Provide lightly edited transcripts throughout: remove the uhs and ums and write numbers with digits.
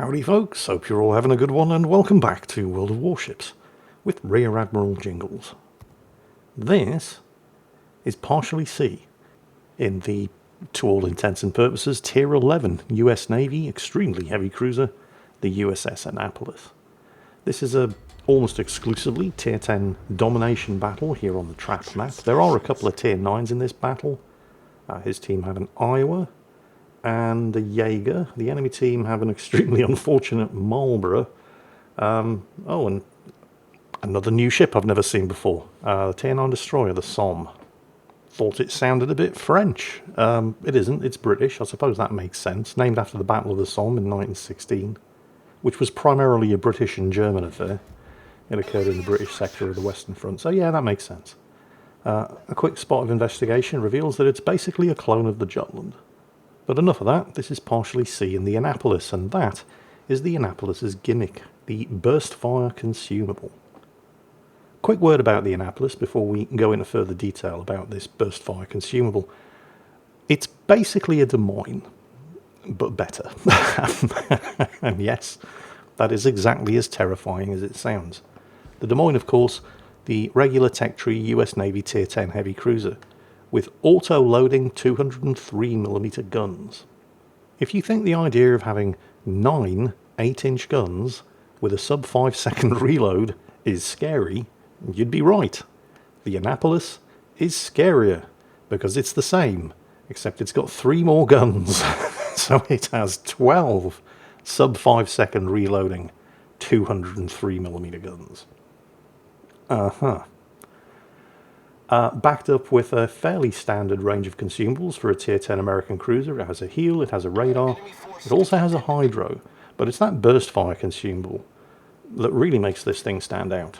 Howdy folks, hope you're all having a good one and welcome back to World of Warships with Rear Admiral Jingles. This is partially C in the, to all intents and purposes, Tier 11 US Navy extremely heavy cruiser, the USS Annapolis. This is a almost exclusively Tier 10 domination battle here on the trap map. There are a couple of Tier 9s in this battle. His team have an Iowa and a Jaeger. The enemy team have an extremely unfortunate Marlborough. Oh, and another new ship I've never seen before. The Tier 9 destroyer, the Somme. Thought it sounded a bit French. It isn't, it's British. I suppose that makes sense. Named after the Battle of the Somme in 1916, which was primarily a British and German affair. It occurred in the British sector of the Western Front, so yeah, that makes sense. A quick spot of investigation reveals that it's basically a clone of the Jutland. But enough of that, this is partially C in the Annapolis, and that is the Annapolis's gimmick, the burst fire consumable. Quick word about the Annapolis before we go into further detail about this burst fire consumable. It's basically a Des Moines, but better. And yes, that is exactly as terrifying as it sounds. The Des Moines, of course, the regular Tech Tree US Navy Tier 10 heavy cruiser, with auto-loading 203mm guns. If you think the idea of having 9 8-inch guns with a sub 5 second reload is scary, you'd be right. The Annapolis is scarier, because it's the same, except it's got 3 more guns. So it has 12 sub 5 second reloading 203mm guns. Backed up with a fairly standard range of consumables for a Tier 10 American cruiser. It has a heel, it has a radar, it also has a hydro, but it's that burst fire consumable that really makes this thing stand out.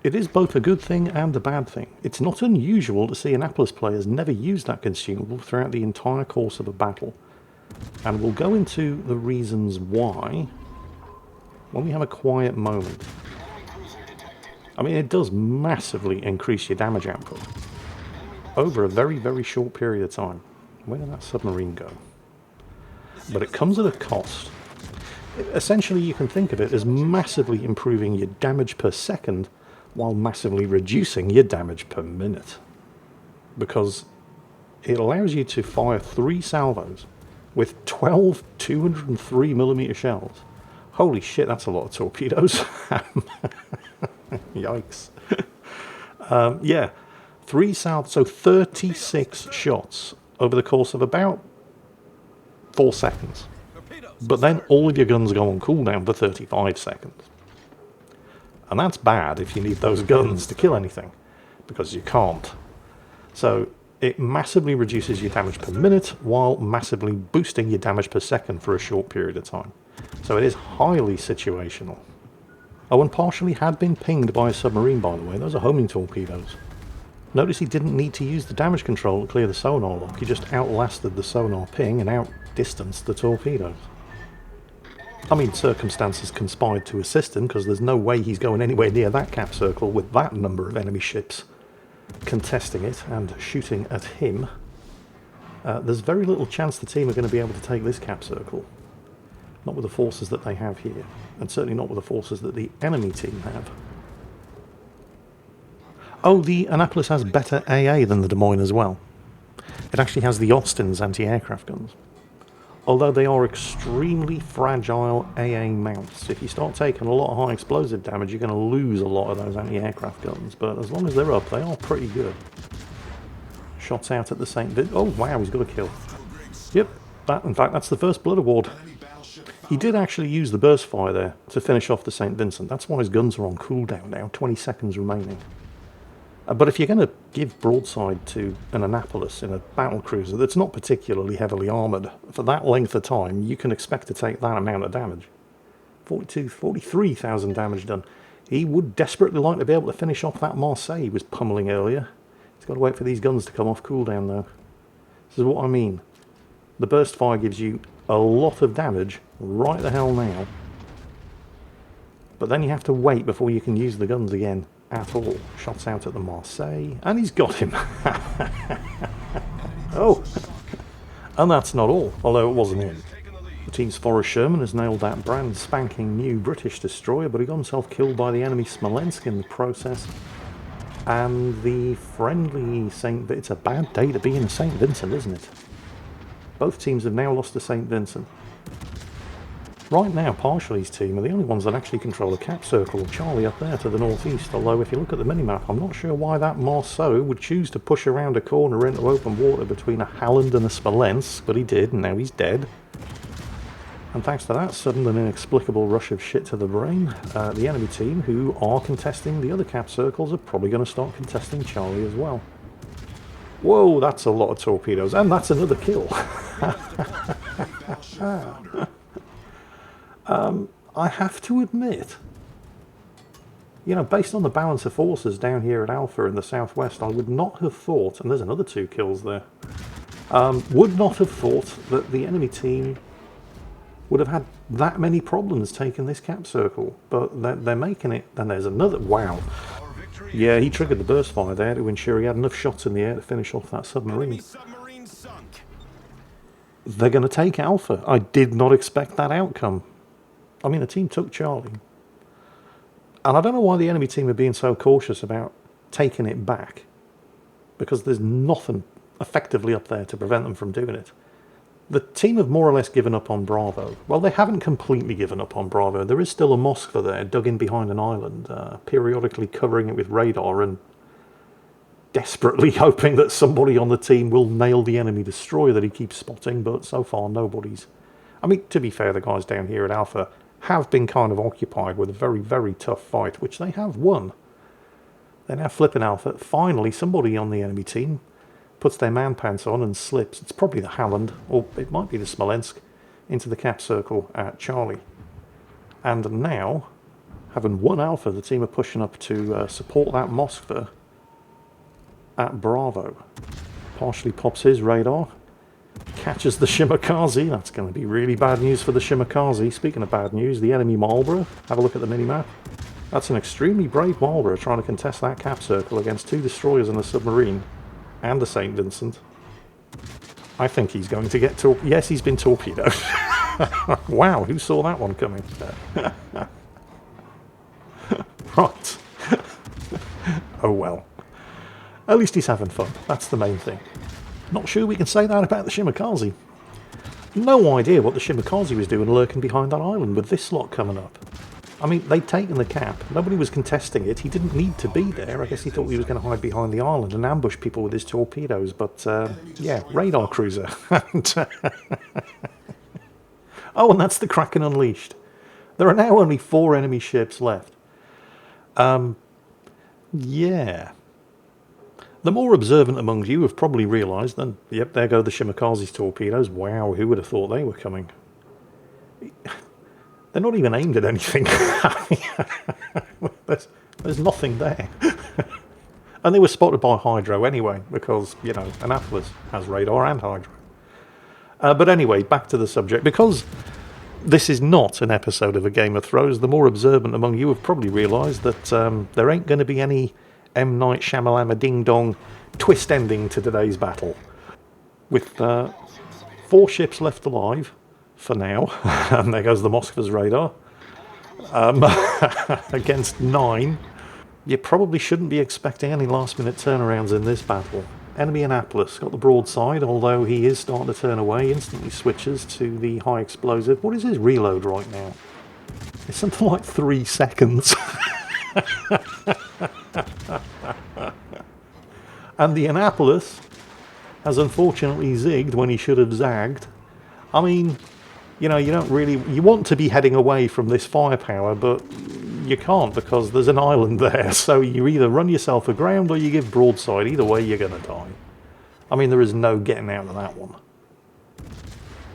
It is both a good thing and a bad thing. It's not unusual to see Annapolis players never use that consumable throughout the entire course of a battle, and we'll go into the reasons why when we have a quiet moment. I mean, it does massively increase your damage output over a very, very short period of time. Where did that submarine go? But it comes at a cost. Essentially, you can think of it as massively improving your damage per second while massively reducing your damage per minute. Because it allows you to fire 3 salvos with 12 203mm shells. Holy shit, that's a lot of torpedoes. Yikes. Yeah, 3 salvos, so 36 shots over the course of about 4 seconds. But then all of your guns go on cooldown for 35 seconds. And that's bad if you need those guns to kill anything, because you can't. So it massively reduces your damage per minute while massively boosting your damage per second for a short period of time. So it is highly situational. Oh, and partially had been pinged by a submarine, by the way. Those are homing torpedoes. Notice he didn't need to use the damage control to clear the sonar lock. He just outlasted the sonar ping and outdistanced the torpedoes. I mean, circumstances conspired to assist him, because there's no way he's going anywhere near that cap circle with that number of enemy ships contesting it and shooting at him. There's very little chance the team are going to be able to take this cap circle. Not with the forces that they have here, and certainly not with the forces that the enemy team have. Oh, the Annapolis has better AA than the Des Moines as well. It actually has the Austin's anti-aircraft guns. Although they are extremely fragile AA mounts. If you start taking a lot of high explosive damage, you're going to lose a lot of those anti-aircraft guns. But as long as they're up, they are pretty good. Shots out at the St. Vincent. Oh, wow, he's got a kill. Yep, in fact, that's the first blood award. He did actually use the burst fire there to finish off the St. Vincent. That's why his guns are on cooldown now, 20 seconds remaining. But if you're going to give broadside to an Annapolis in a battle cruiser that's not particularly heavily armoured for that length of time, you can expect to take that amount of damage. 43,000 damage done. He would desperately like to be able to finish off that Marseille he was pummeling earlier. He's got to wait for these guns to come off cooldown though. This is what I mean. The burst fire gives you a lot of damage right the hell now, but then you have to wait before you can use the guns again at all. Shots out at the Marseille, and he's got him. Oh, and that's not all, although it wasn't him. Team's Forrest Sherman has nailed that brand spanking new British destroyer, but he got himself killed by the enemy Smolensk in the process. And the friendly St. It's a bad day to be in a St. Vincent, isn't it? Both teams have now lost to St. Vincent. Right now, Partially's team are the only ones that actually control the cap circle. Charlie up there to the northeast, although if you look at the minimap, I'm not sure why that Marceau would choose to push around a corner into open water between a Halland and a Smolensk, but he did, and now he's dead. And thanks to that sudden and inexplicable rush of shit to the brain, the enemy team, who are contesting the other cap circles, are probably going to start contesting Charlie as well. Whoa, that's a lot of torpedoes, and that's another kill. I have to admit, you know, based on the balance of forces down here at Alpha in the southwest, I would not have thought, and there's another 2 kills there, would not have thought that the enemy team would have had that many problems taking this cap circle, but they're making it. And there's another, wow. Yeah, he triggered the burst fire there to ensure he had enough shots in the air to finish off that submarine. They're going to take Alpha. I did not expect that outcome. I mean, the team took Charlie. And I don't know why the enemy team are being so cautious about taking it back, because there's nothing effectively up there to prevent them from doing it. The team have more or less given up on Bravo. Well, they haven't completely given up on Bravo. There is still a Moskva there, dug in behind an island, periodically covering it with radar and desperately hoping that somebody on the team will nail the enemy destroyer that he keeps spotting, but so far nobody's. I mean, to be fair, the guys down here at Alpha have been kind of occupied with a very, very tough fight, which they have won. They're now flipping Alpha. Finally, somebody on the enemy team puts their man pants on and slips. It's probably the Halland, or it might be the Smolensk, into the cap circle at Charlie. And now, having won Alpha, the team are pushing up to support that Moskva at Bravo. Partially pops his radar, catches the Shimakaze. That's going to be really bad news for the Shimakaze. Speaking of bad news, the enemy Marlborough. Have a look at the minimap. That's an extremely brave Marlborough trying to contest that cap circle against 2 destroyers and a submarine. And the St. Vincent. I think he's going to get yes, he's been torpedoed. Wow, who saw that one coming? Right. Oh well. At least he's having fun. That's the main thing. Not sure we can say that about the Shimakaze. No idea what the Shimakaze was doing lurking behind that island with this slot coming up. I mean, they'd taken the cap. Nobody was contesting it. He didn't need to be there. I guess he thought he was going to hide behind the island and ambush people with his torpedoes. But, yeah, radar cruiser. Oh, and that's the Kraken Unleashed. There are now only 4 enemy ships left. Yeah. The more observant among you have probably realised that, yep, there go the Shimakaze's torpedoes. Wow, who would have thought they were coming? They're not even aimed at anything. there's nothing there. And they were spotted by Hydro anyway, because, you know, Annapolis has radar and Hydro. But anyway, back to the subject. Because this is not an episode of A Game of Thrones, the more observant among you have probably realised that there ain't going to be any M. Night Shyamalama Ding Dong twist ending to today's battle. With 4 ships left alive, for now, and there goes the Moskva's radar, against 9. You probably shouldn't be expecting any last-minute turnarounds in this battle. Enemy Annapolis got the broadside, although he is starting to turn away, instantly switches to the high explosive. What is his reload right now? It's something like 3 seconds. And the Annapolis has unfortunately zigged when he should have zagged. I mean, you know, you don't really... You want to be heading away from this firepower, but you can't because there's an island there. So you either run yourself aground or you give broadside. Either way, you're going to die. I mean, there is no getting out of that one.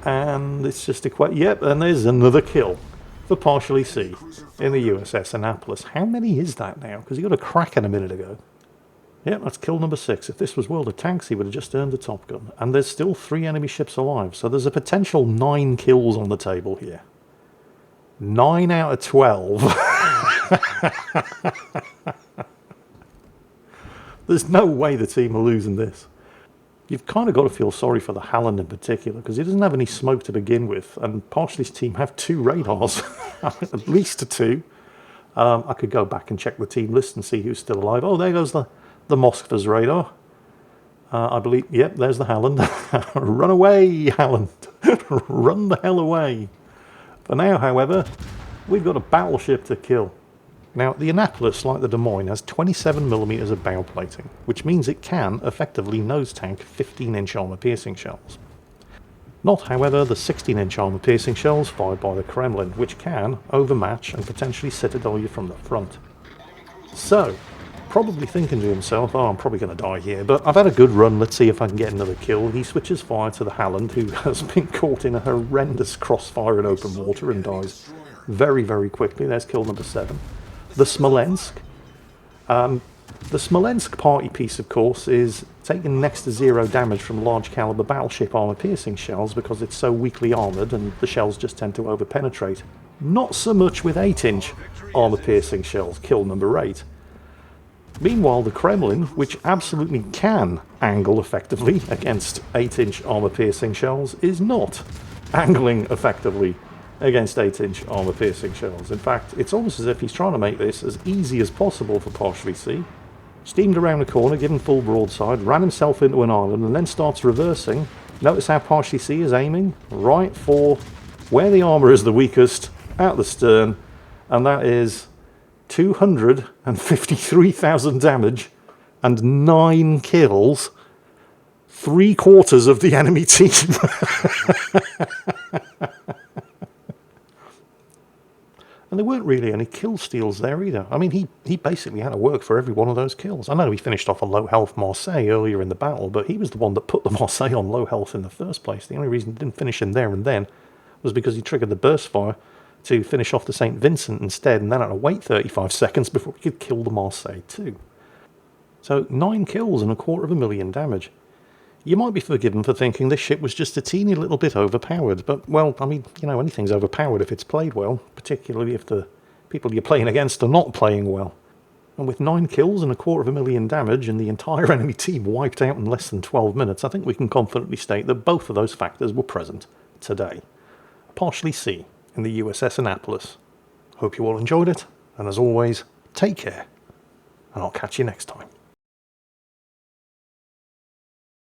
And it's just a... Yep, and there's another kill for Partially C in the USS Annapolis. How many is that now? Because he got a Kraken a minute ago. Yep, that's kill number 6. If this was World of Tanks, he would have just earned a Top Gun. And there's still 3 enemy ships alive, so there's a potential 9 kills on the table here. 9 out of 12. There's no way the team are losing this. You've kind of got to feel sorry for the Halland in particular, because he doesn't have any smoke to begin with, and Partially's team have 2 radars, at least 2. I could go back and check the team list and see who's still alive. Oh, there goes the Moskva's radar. I believe, yep, there's the Halland. Run away, Halland. Run the hell away. For now, however, we've got a battleship to kill. Now, the Annapolis, like the Des Moines, has 27mm of bow plating, which means it can effectively nose tank 15-inch armor-piercing shells. Not, however, the 16-inch armor-piercing shells fired by the Kremlin, which can overmatch and potentially citadel you from the front. So, probably thinking to himself, oh, I'm probably going to die here, but I've had a good run, let's see if I can get another kill. He switches fire to the Halland, who has been caught in a horrendous crossfire in open water and dies very, very quickly. There's kill number 7. The Smolensk. The Smolensk party piece, of course, is taking next to 0 damage from large caliber battleship armor-piercing shells because it's so weakly armoured and the shells just tend to overpenetrate. Not so much with 8-inch armor-piercing shells, kill number 8. Meanwhile, the Kremlin, which absolutely can angle effectively against 8-inch armor-piercing shells, is not angling effectively against 8-inch armor-piercing shells. In fact, it's almost as if he's trying to make this as easy as possible for Partially C. Steamed around the corner, given full broadside, ran himself into an island, and then starts reversing. Notice how Partially C is aiming right for where the armour is the weakest, at the stern, and that is 253,000 damage and 9 kills, 3/4 of the enemy team. And there weren't really any kill steals there either. I mean, he basically had to work for every one of those kills. I know he finished off a low health Marseille earlier in the battle, but he was the one that put the Marseille on low health in the first place. The only reason he didn't finish him there and then was because he triggered the burst fire to finish off the St. Vincent instead, and then had to wait 35 seconds before he could kill the Marseille too. So 9 kills and 250,000 damage. You might be forgiven for thinking this ship was just a teeny little bit overpowered, but, well, I mean, you know, anything's overpowered if it's played well, particularly if the people you're playing against are not playing well. And with 9 kills and 250,000 damage and the entire enemy team wiped out in less than 12 minutes, I think we can confidently state that both of those factors were present today. Partially C in the USS Annapolis. Hope you all enjoyed it, and as always, take care, and I'll catch you next time.